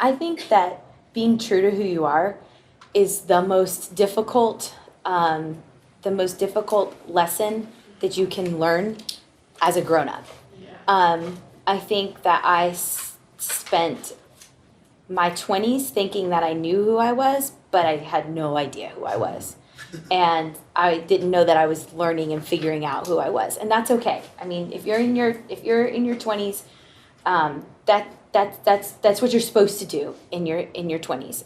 I think that being true to who you are is the most difficult lesson that you can learn as a grown-up. I think that I spent my 20s thinking that I knew who I was, but I had no idea who I was. And I didn't know that I was learning and figuring out who I was. And that's okay. I mean, if you're in your 20s, that's what you're supposed to do in your 20s.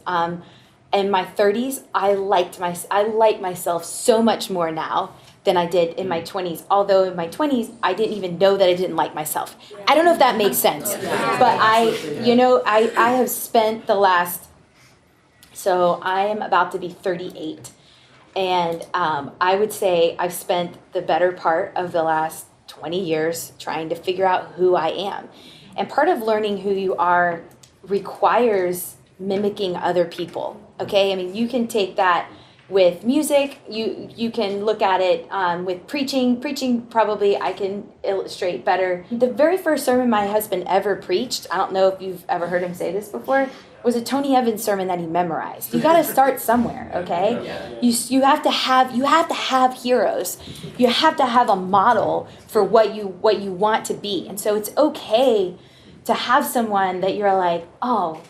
In my 30s, I like myself so much more now than I did in my 20s. Although in my 20s, I didn't even know that I didn't like myself. I don't know if that makes sense, but I have spent so I am about to be 38, and I would say I've spent the better part of the last 20 years trying to figure out who I am. And part of learning who you are requires mimicking other people, okay? I mean, you can take that with music, you can look at it with preaching. Preaching, probably I can illustrate better. The very first sermon my husband ever preached, I don't know if you've ever heard him say this before, was a Tony Evans sermon that he memorized. You got to start somewhere, okay? You have to have heroes. You have to have a model for what you want to be. And so it's okay to have someone that you're like, oh,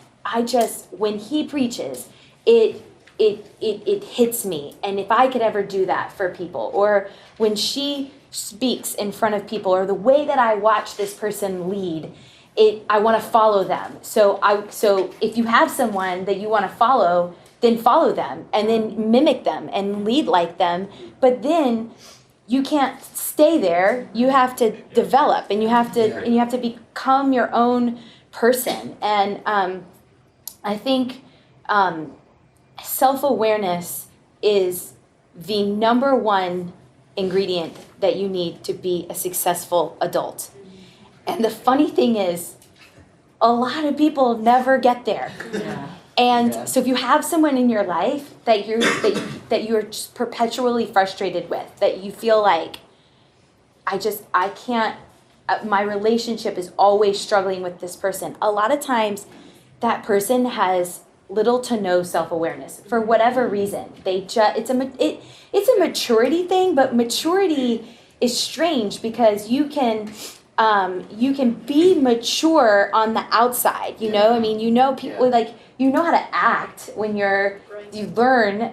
when he preaches, it hits me. And if I could ever do that for people, or when she speaks in front of people, or the way that I watch this person lead, I want to follow them. So if you have someone that you want to follow, then follow them and then mimic them and lead like them. But then you can't stay there. You have to develop, and you have to become your own person. And I think self-awareness is the number one ingredient that you need to be a successful adult. And the funny thing is, a lot of people never get there. And so if you have someone in your life that you're just perpetually frustrated with, that you feel like, I can't, my relationship is always struggling with this person. A lot of times that person has little to no self-awareness for whatever reason. It's a maturity thing, but maturity is strange because you can be mature on the outside, I mean, people like, how to act when you learn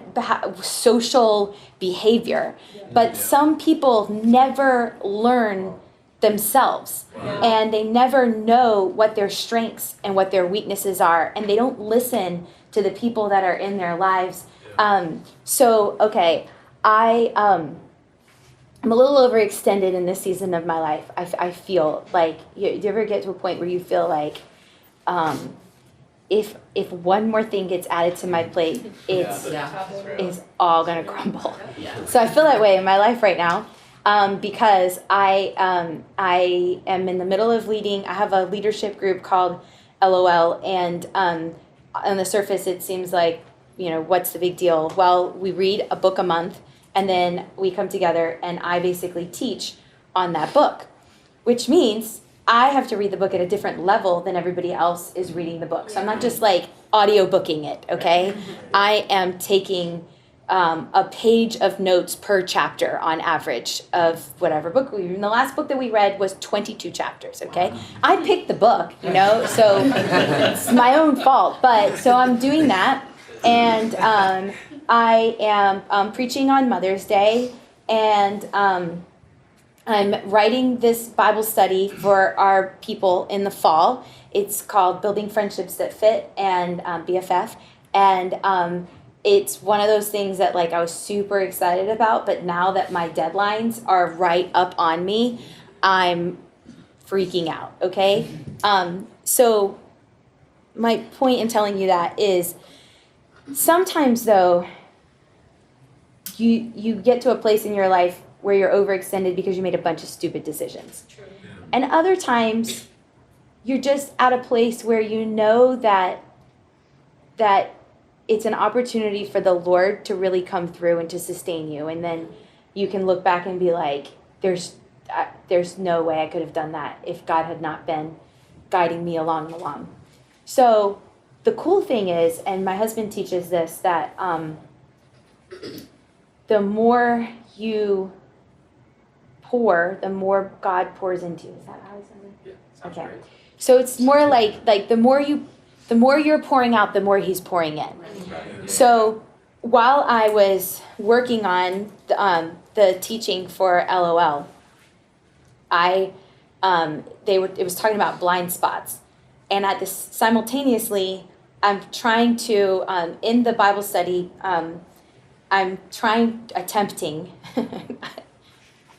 social behavior, but some people never learn themselves, and they never know what their strengths and what their weaknesses are, and they don't listen to the people that are in their lives. I'm a little overextended in this season of my life. I feel like, do you ever get to a point where you feel like, if one more thing gets added to my plate, it's all gonna crumble. So I feel that way in my life right now, because I am in the middle of leading. I have a leadership group called LOL, and on the surface it seems like, what's the big deal? Well, we read a book a month, and then we come together and I basically teach on that book, which means I have to read the book at a different level than everybody else is reading the book. So I'm not just like audio booking it, okay? I am taking a page of notes per chapter on average of whatever book we read. And the last book that we read was 22 chapters, okay? I picked the book, so it's my own fault. But so I'm doing that, and I am preaching on Mother's Day, and I'm writing this Bible study for our people in the fall. It's called Building Friendships That Fit, and BFF, and it's one of those things that I was super excited about, but now that my deadlines are right up on me, I'm freaking out, okay? So my point in telling you that is, sometimes though, you get to a place in your life where you're overextended because you made a bunch of stupid decisions. True. And other times, you're just at a place where you know that it's an opportunity for the Lord to really come through and to sustain you. And then you can look back and be like, there's no way I could have done that if God had not been guiding me along. So the cool thing is, and my husband teaches this, that the more you pour, the more God pours into you. Is that how it's done? Yeah, okay. Great. So it's more like the more you're pouring out, the more He's pouring in. Right. So while I was working on the teaching for LOL, it was talking about blind spots, and at this simultaneously, I'm trying to in the Bible study,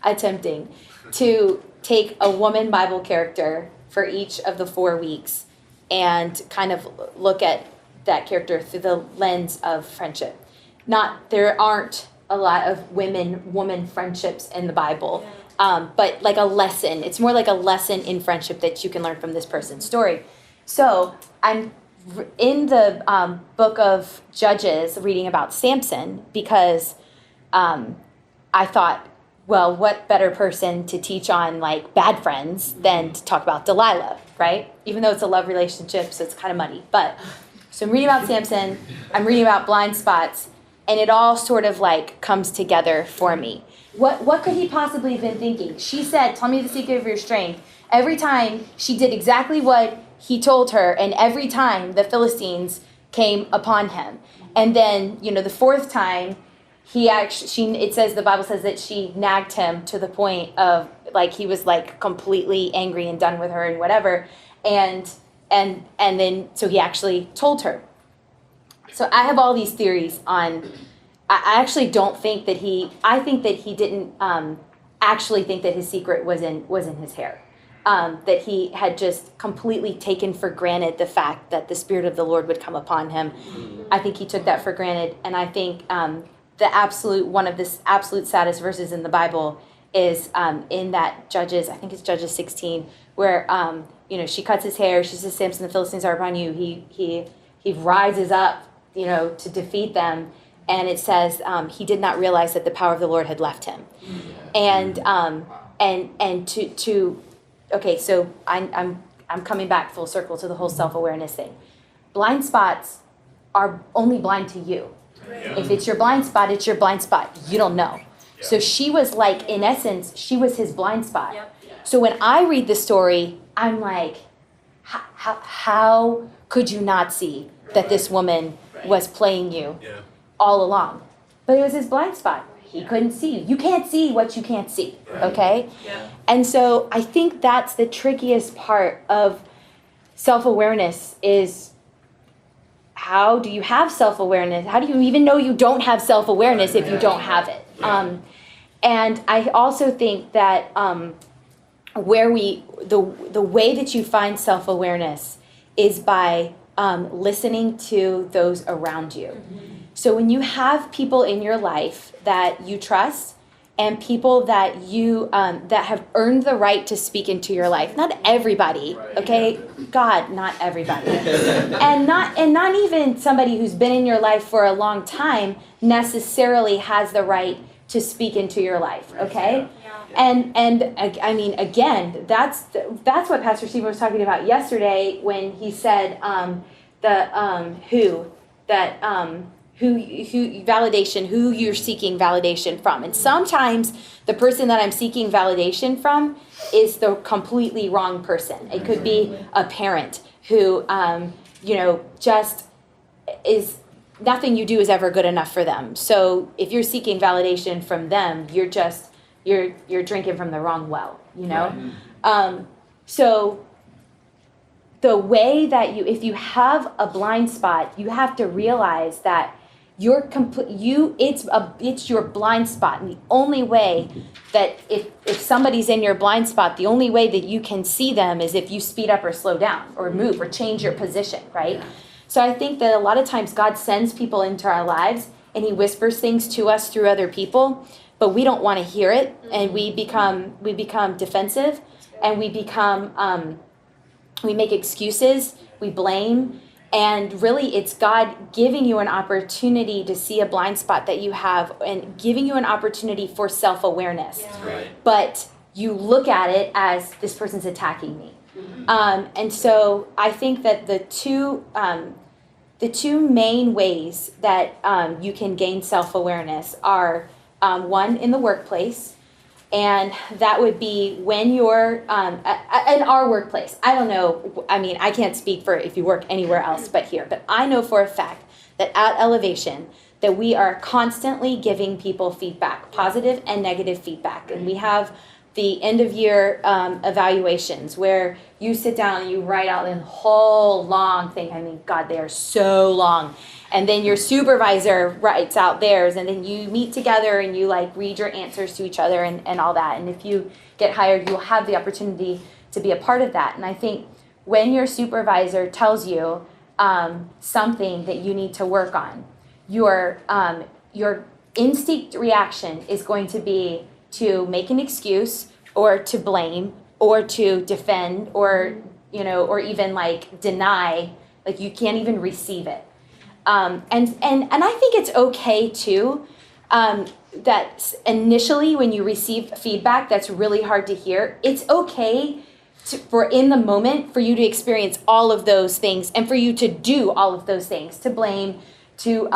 attempting to take a woman Bible character for each of the 4 weeks and kind of look at that character through the lens of friendship. There aren't a lot of woman friendships in the Bible, but like a lesson. It's more like a lesson in friendship that you can learn from this person's story. So I'm in the book of Judges reading about Samson because I thought, well, what better person to teach on like bad friends than to talk about Delilah, right? Even though it's a love relationship, so it's kind of muddy. But so I'm reading about Samson, I'm reading about blind spots, and it all sort of like comes together for me. What could he possibly have been thinking? She said, "Tell me the secret of your strength." Every time she did exactly what he told her, and every time the Philistines came upon him. And then, the fourth time, it says, the Bible says that she nagged him to the point of like he was like completely angry and done with her and whatever. And then so he actually told her. So I have all these theories on. I actually don't think that I think that he didn't actually think that his secret was in his hair. That he had just completely taken for granted the fact that the Spirit of the Lord would come upon him. I think he took that for granted, and I think one of the absolute saddest verses in the Bible is in that Judges, I think it's Judges 16, where she cuts his hair. She says, "Samson, the Philistines are upon you." He rises up, to defeat them, and it says he did not realize that the power of the Lord had left him, and okay, so I'm coming back full circle to the whole self-awareness thing. Blind spots are only blind to you. Yeah. If it's your blind spot, it's your blind spot. You don't know. Yeah. So she was like, in essence, she was his blind spot. Yep. So when I read the story, I'm like, how could you not see that this woman was playing you all along? But it was his blind spot. He couldn't see you. You can't see what you can't see, okay? Yeah. And so I think that's the trickiest part of self-awareness is how do you have self-awareness? How do you even know you don't have self-awareness if you don't have it? Yeah. And I also think that the way that you find self-awareness is by listening to those around you. So when you have people in your life that you trust and people that you that have earned the right to speak into your life, not everybody, okay? God, not everybody. and not even somebody who's been in your life for a long time necessarily has the right to speak into your life, okay? And I mean, again, that's what Pastor Steve was talking about yesterday when he said who you're seeking validation from. And sometimes the person that I'm seeking validation from is the completely wrong person. It could be a parent who, just is, nothing you do is ever good enough for them. So if you're seeking validation from them, you're drinking from the wrong well, So the way that if you have a blind spot, you have to realize that it's your blind spot, and the only way that if somebody's in your blind spot, the only way that you can see them is if you speed up or slow down or move or change your position, right? Yeah. So I think that a lot of times God sends people into our lives and he whispers things to us through other people, but we don't want to hear it, and we become defensive, and we make excuses, we blame. And really, it's God giving you an opportunity to see a blind spot that you have and giving you an opportunity for self-awareness. Yeah. Right. But you look at it as this person's attacking me. And so I think that the two the two main ways that you can gain self-awareness are one in the workplace, and that would be when you're in our workplace. I don't know, I mean, I can't speak for if you work anywhere else but here, but I know for a fact that at Elevation, that we are constantly giving people feedback, positive and negative feedback. And we have the end of year evaluations where you sit down and you write out the whole long thing. I mean, God, they are so long. And then your supervisor writes out theirs, and then you meet together and you like read your answers to each other and all that. And if you get hired, you'll have the opportunity to be a part of that. And I think when your supervisor tells you something that you need to work on, your instinct reaction is going to be to make an excuse or to blame or to defend or, you know, or even like deny, like you can't even receive it. And I think it's okay too, that initially when you receive feedback that's really hard to hear, it's okay for in the moment for you to experience all of those things and for you to do all of those things, to blame, to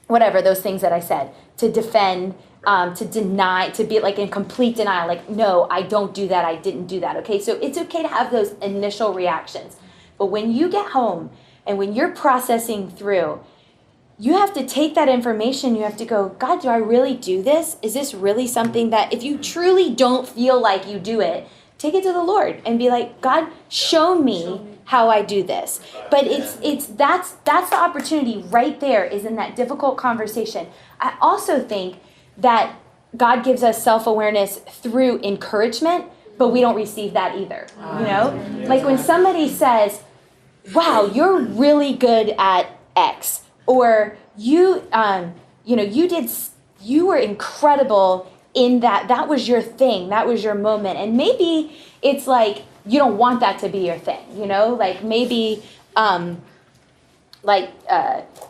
whatever, those things that I said, to defend, to deny, to be like in complete denial, like, no, I don't do that, I didn't do that, okay? So it's okay to have those initial reactions. But when you get home and when you're processing through, you have to take that information, you have to go, God, do I really do this? Is this really something that, if you truly don't feel like you do it, take it to the Lord and be like, God, show me how I do this. But that's the opportunity right there, is in that difficult conversation. I also think that God gives us self-awareness through encouragement, but we don't receive that either. You know, like when somebody says, wow, you're really good at X, or you were incredible in that was your thing, that was your moment. And maybe it's like you don't want that to be your thing, you know, like maybe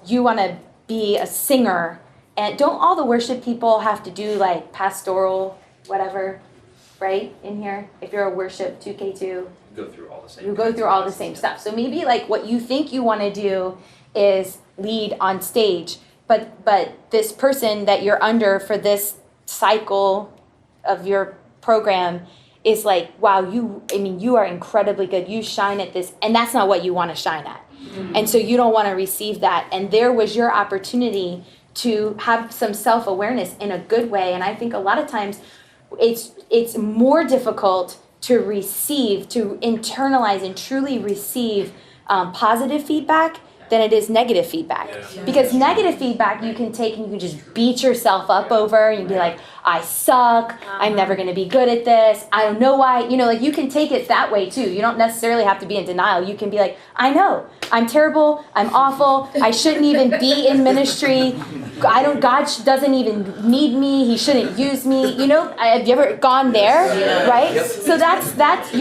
you want to be a singer. And don't all the worship people have to do like pastoral whatever, right, in here? If you're a worship 2K2, you go through all the same stuff. So maybe like what you think you want to do is lead on stage, but this person that you're under for this cycle of your program is like, wow, you are incredibly good. You shine at this, and that's not what you want to shine at. Mm-hmm. And so you don't want to receive that. And there was your opportunity to have some self-awareness in a good way. And I think a lot of times it's more difficult to receive, to internalize and truly receive positive feedback than it is negative feedback. Yeah. Because negative feedback you can take and you can just beat yourself up over and you can be like, I suck, I'm never going to be good at this, I don't know why, you know, like you can take it that way too. You don't necessarily have to be in denial. You can be like, I know, I'm terrible, I'm awful, I shouldn't even be in ministry, God doesn't even need me, he shouldn't use me, you know, have you ever gone there, right? Yep. So that's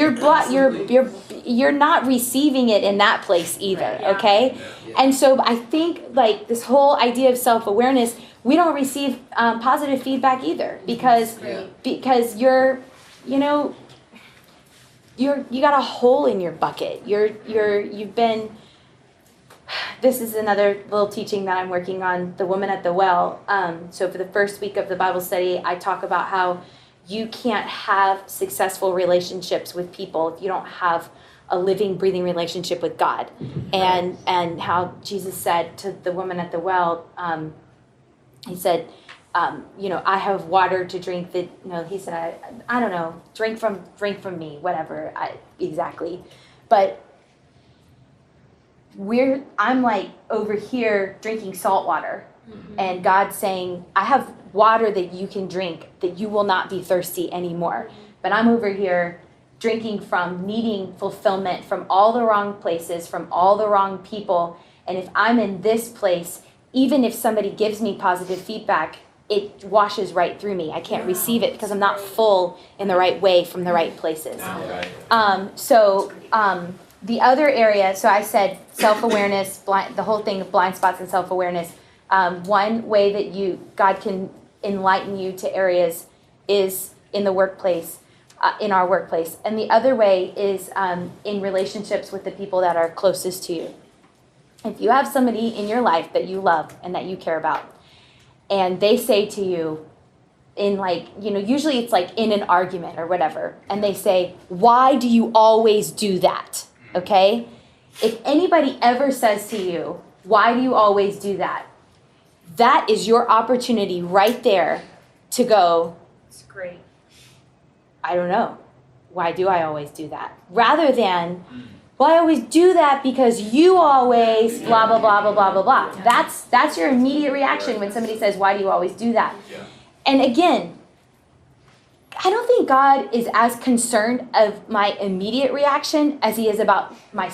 you're not receiving it in that place either, okay? And so I think like this whole idea of self-awareness, we don't receive positive feedback either because you got a hole in your bucket. This is another little teaching that I'm working on, the woman at the well. So for the first week of the Bible study, I talk about how you can't have successful relationships with people if you don't have a living, breathing relationship with God. And how Jesus said to the woman at the well, he said, I have water to drink that, he said, I don't know, drink from me, whatever, exactly. But I'm like over here drinking salt water. Mm-hmm. And God's saying, I have water that you can drink, that you will not be thirsty anymore. But I'm over here drinking from, needing fulfillment from all the wrong places, from all the wrong people. And if I'm in this place, even if somebody gives me positive feedback, it washes right through me. I can't receive it because I'm not full in the right way from the right places. The other area, so I said self-awareness, the whole thing of blind spots and self-awareness. One way that God can enlighten you to areas is in the workplace. In our workplace. And the other way is in relationships with the people that are closest to you. If you have somebody in your life that you love and that you care about, and they say to you, in like, usually it's like in an argument or whatever, and they say, why do you always do that? Okay? If anybody ever says to you, why do you always do that? That is your opportunity right there to go, it's great. I don't know. Why do I always do that? Rather than, well, I always do that because you always blah, blah, blah, blah, blah, blah, blah. That's your immediate reaction when somebody says, why do you always do that? And again, I don't think God is as concerned of my immediate reaction as he is about my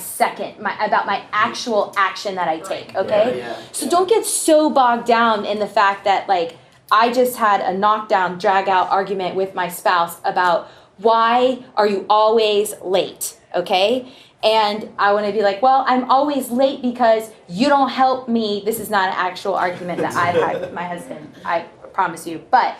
actual action that I take, okay? So don't get so bogged down in the fact that, like, I just had a knockdown, drag-out argument with my spouse about why are you always late, okay? And I want to be like, well, I'm always late because you don't help me. This is not an actual argument that I had with my husband, I promise you. But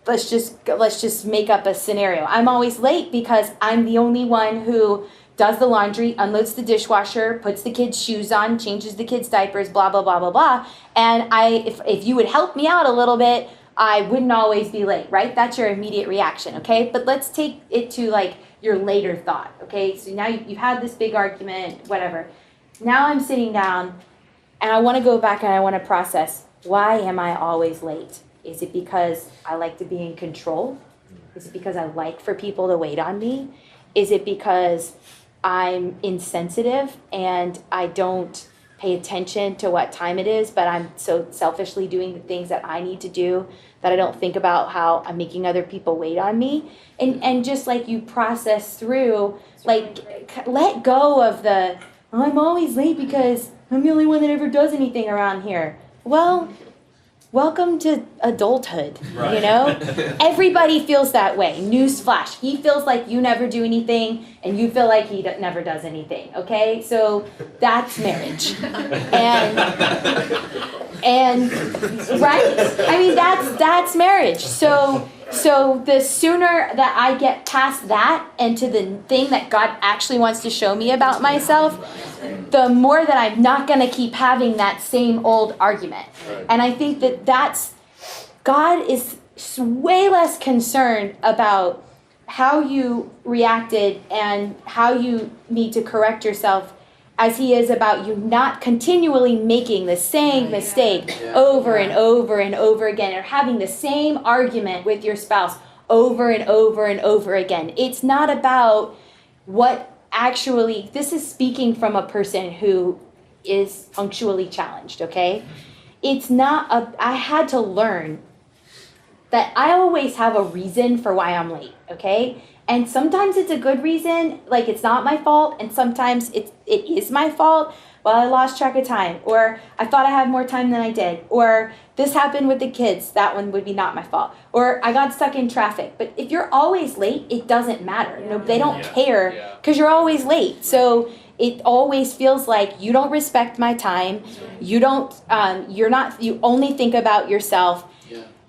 let's just make up a scenario. I'm always late because I'm the only one who does the laundry, unloads the dishwasher, puts the kids' shoes on, changes the kids' diapers, blah, blah, blah, blah, blah. And if you would help me out a little bit, I wouldn't always be late, right? That's your immediate reaction, okay? But let's take it to like your later thought, okay? So now you've had this big argument, whatever. Now I'm sitting down and I want to go back and I want to process, why am I always late? Is it because I like to be in control? Is it because I like for people to wait on me? Is it because I'm insensitive and I don't pay attention to what time it is, but I'm so selfishly doing the things that I need to do that I don't think about how I'm making other people wait on me? And just like you process through, like let go of the, oh, I'm always late because I'm the only one that ever does anything around here. Well, welcome to adulthood, right. You know? Everybody feels that way. Newsflash. He feels like you never do anything, and you feel like he never does anything, okay? So that's marriage. And right? I mean, that's marriage. So the sooner that I get past that and to the thing that God actually wants to show me about myself, the more that I'm not going to keep having that same old argument. Right. And I think that's God is way less concerned about how you reacted and how you need to correct yourself as he is about you not continually making the same mistake over and over and over again, or having the same argument with your spouse over and over and over again. It's not about what actually, this is speaking from a person who is punctually challenged, okay? It's not, I had to learn that I always have a reason for why I'm late, okay? And sometimes it's a good reason, like it's not my fault, and sometimes it is my fault. Well, I lost track of time, or I thought I had more time than I did, or this happened with the kids, that one would be not my fault, or I got stuck in traffic. But if you're always late, it doesn't matter. You know, they don't care because you're always late. So it always feels like you don't respect my time. You don't, you only think about yourself.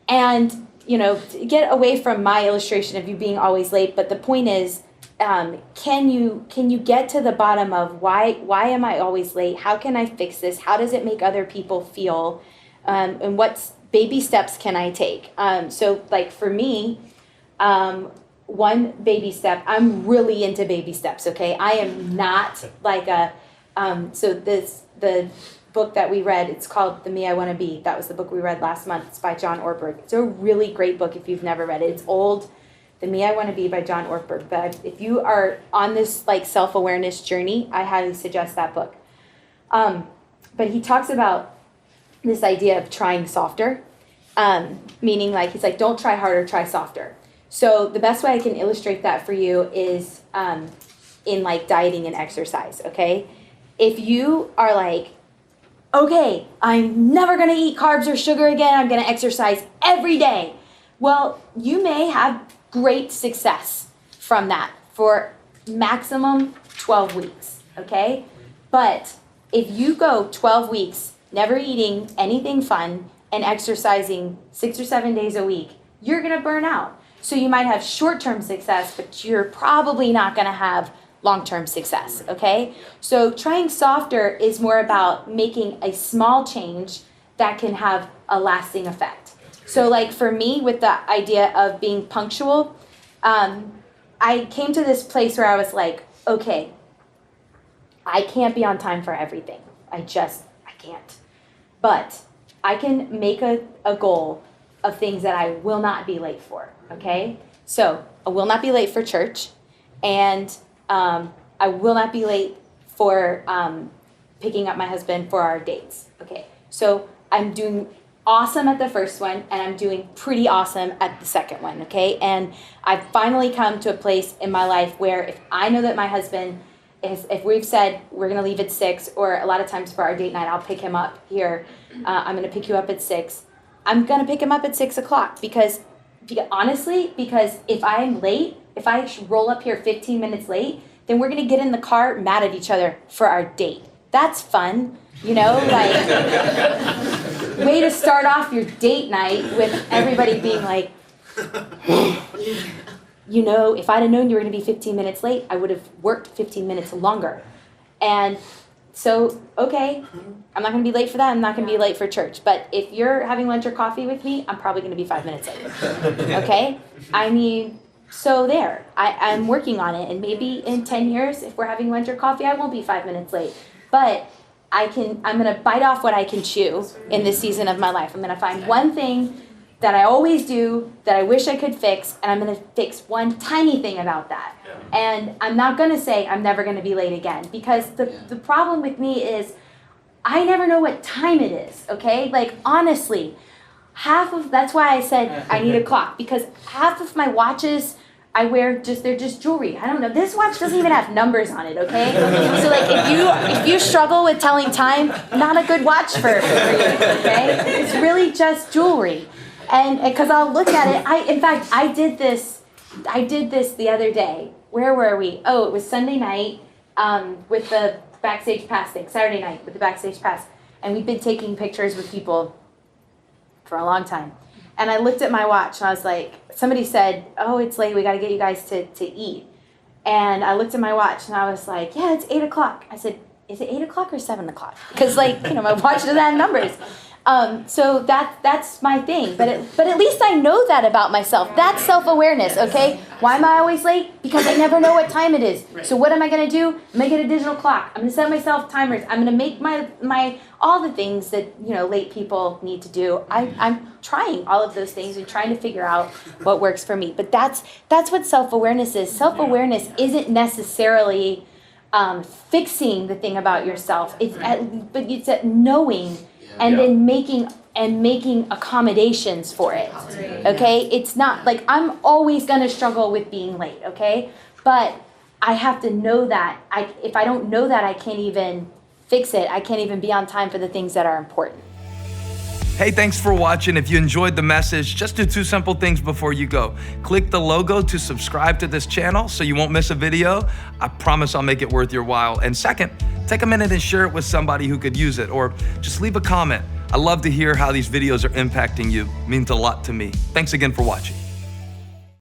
And you know, get away from my illustration of you being always late, but the point is, can you get to the bottom of why am I always late? How can I fix this? How does it make other people feel? And what baby steps can I take? So like for me, one baby step, I'm really into baby steps, okay? I am not like the book that we read, it's called The Me I Want to Be. That was the book we read last month. It's by John Ortberg. It's a really great book if you've never read it. It's old. The Me I Want to Be by John Ortberg. But if you are on this like self-awareness journey, I highly suggest that book. But he talks about this idea of trying softer, meaning like he's like, don't try harder, try softer. So the best way I can illustrate that for you is in like dieting and exercise, okay? If you are like, okay, I'm never going to eat carbs or sugar again. I'm going to exercise every day. Well, you may have great success from that for maximum 12 weeks, okay? But if you go 12 weeks never eating anything fun and exercising 6 or 7 days a week, you're going to burn out. So you might have short-term success, but you're probably not going to have long-term success, okay? So trying softer is more about making a small change that can have a lasting effect. So like for me, with the idea of being punctual, I came to this place where I was like, okay, I can't be on time for everything. I can't. But I can make a goal of things that I will not be late for, okay? So I will not be late for church, and I will not be late for picking up my husband for our dates, okay? So I'm doing awesome at the first one, and I'm doing pretty awesome at the second one, okay? And I've finally come to a place in my life where if I know that my husband if we've said we're gonna leave at 6, or a lot of times for our date night, I'll pick him up here. I'm gonna pick you up at 6. I'm gonna pick him up at 6 o'clock because honestly, because if I'm late, if I roll up here 15 minutes late, then we're gonna get in the car mad at each other for our date. That's fun, like way to start off your date night with everybody being like, if I'd have known you were going to be 15 minutes late, I would have worked 15 minutes longer. And so, okay, I'm not going to be late for that. I'm not going to be late for church. But if you're having lunch or coffee with me, I'm probably going to be 5 minutes late. Okay? So there. I'm working on it. And maybe in 10 years, if we're having lunch or coffee, I won't be 5 minutes late. But I'm going to bite off what I can chew in this season of my life. I'm going to find one thing that I always do that I wish I could fix, and I'm going to fix one tiny thing about that. Yeah. And I'm not going to say I'm never going to be late again, because the problem with me is I never know what time it is, okay? Like, honestly, that's why I said I need a clock, because half of my watches I wear they're just jewelry. I don't know. This watch doesn't even have numbers on it, okay? So like if you struggle with telling time, not a good watch for you, okay? It's really just jewelry. And because I'll look at it, I did this the other day. Where were we? Oh, it was Sunday night with the Backstage Pass thing, Saturday night with the Backstage Pass. And we've been taking pictures with people for a long time. And I looked at my watch and I was like, somebody said, oh, it's late, we got to get you guys to eat. And I looked at my watch and I was like, yeah, it's 8 o'clock. I said, is it 8 o'clock or 7 o'clock? Because my watch doesn't have numbers. So that's my thing, but at least I know that about myself. That's self-awareness, okay? Why am I always late? Because I never know what time it is. So what am I gonna do? Make it a digital clock. I'm gonna set myself timers. I'm gonna make my all the things that late people need to do. I'm trying all of those things and trying to figure out what works for me. But that's what self-awareness is. Self-awareness isn't necessarily fixing the thing about yourself. But it's at knowing. And then making accommodations for it, okay? It's not, like, I'm always going to struggle with being late, okay? But I have to know that. If I don't know that, I can't even fix it. I can't even be on time for the things that are important. Hey, thanks for watching. If you enjoyed the message, just do 2 simple things before you go. Click the logo to subscribe to this channel so you won't miss a video. I promise I'll make it worth your while. And second, take a minute and share it with somebody who could use it, or just leave a comment. I love to hear how these videos are impacting you. It means a lot to me. Thanks again for watching.